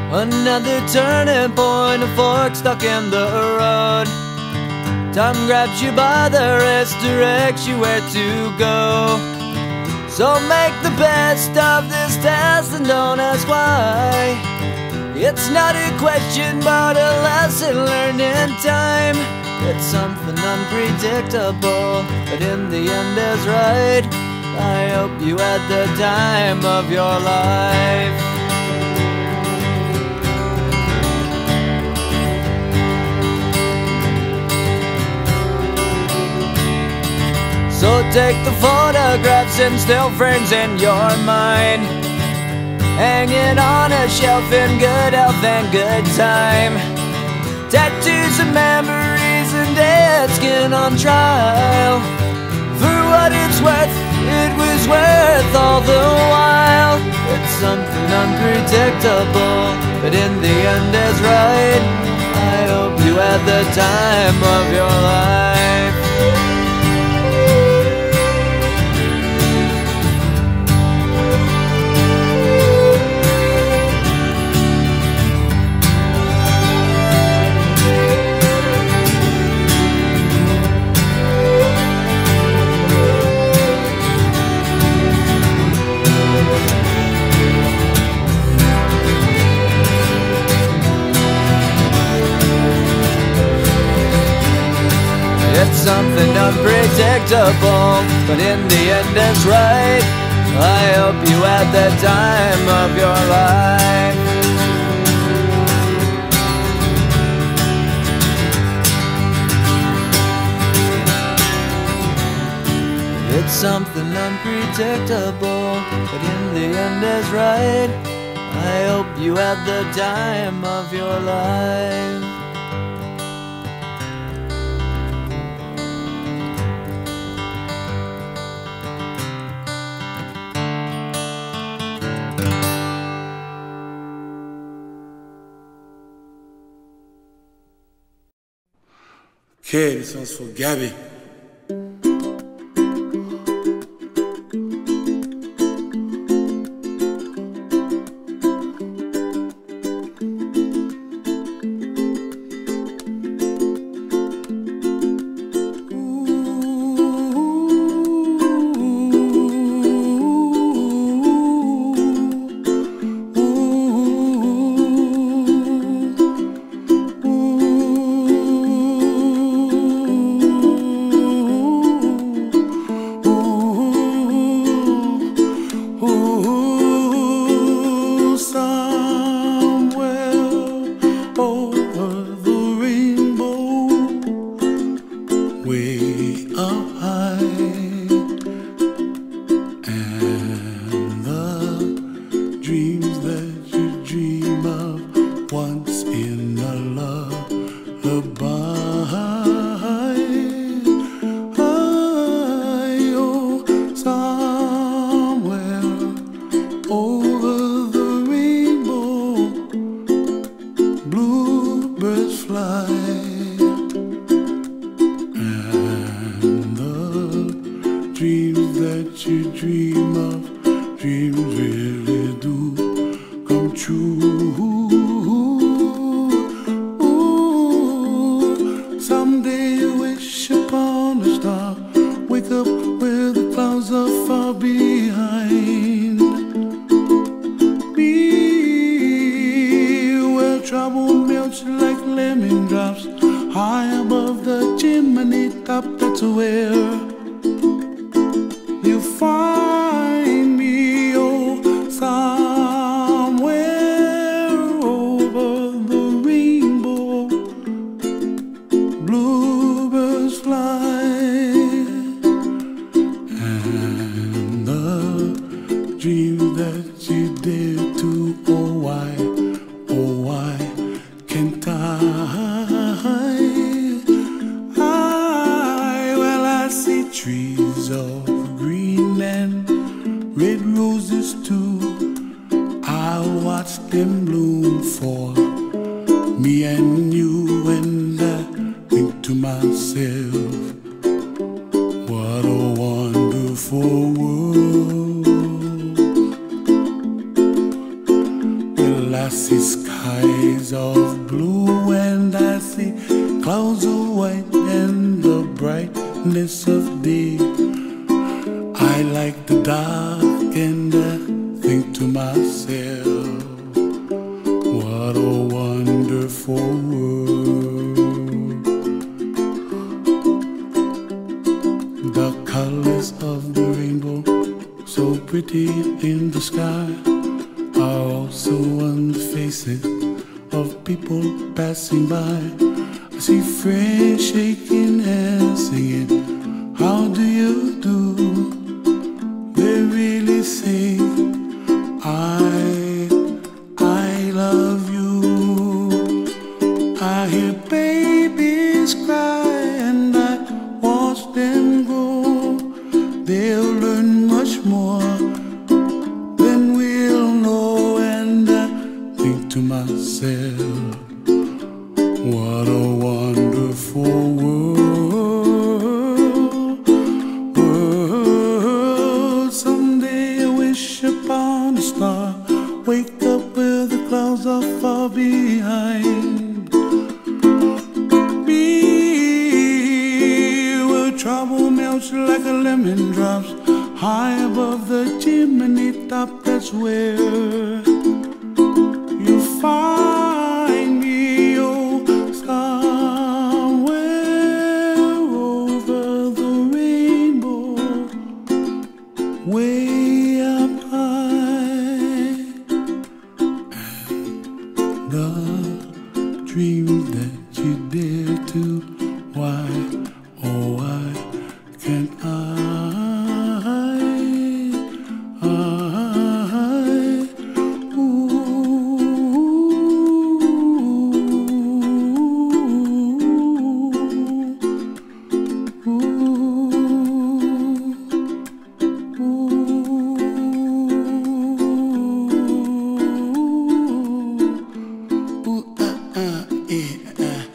Another turning point, a fork stuck in the road. Time grabs you by the wrist, directs you where to go. So make the best of this test and don't ask why. It's not a question but a lesson learned in time. It's something unpredictable, but in the end is right. I hope you had the time of your life. So take the photographs and still frames in your mind, hanging on a shelf in good health and good time. Tattoos and memories and dead skin on trial. For what it's worth, it was worth all the while. It's something unpredictable, but in the end is right. I hope you had the time of your life. It's something unpredictable, but in the end it's right. I hope you had the time of your life. It's something unpredictable, but in the end is right. I hope you had the time of your life. Okay, this one's for Gabby. I see skies of blue and I see clouds of white and the brightness of day. I like the dark and I think to myself, what a wonderful world. The colors of the rainbow, so pretty in the sky, are also on the faces of people passing by. I see friends shaking hands, singing, how do you do? They really say, I love you. I hear babies cry and I watch them grow. They'll learn much more than we'll know. And I think to myself, what a wonderful world. Someday I wish upon a star, wake up where the clouds are far behind me, where trouble melts like a lemon drops high above the chimney top. That's where you find me, oh, somewhere over the rainbow, way up high. And the dreams that you dare to, why, oh why can't I? Yeah.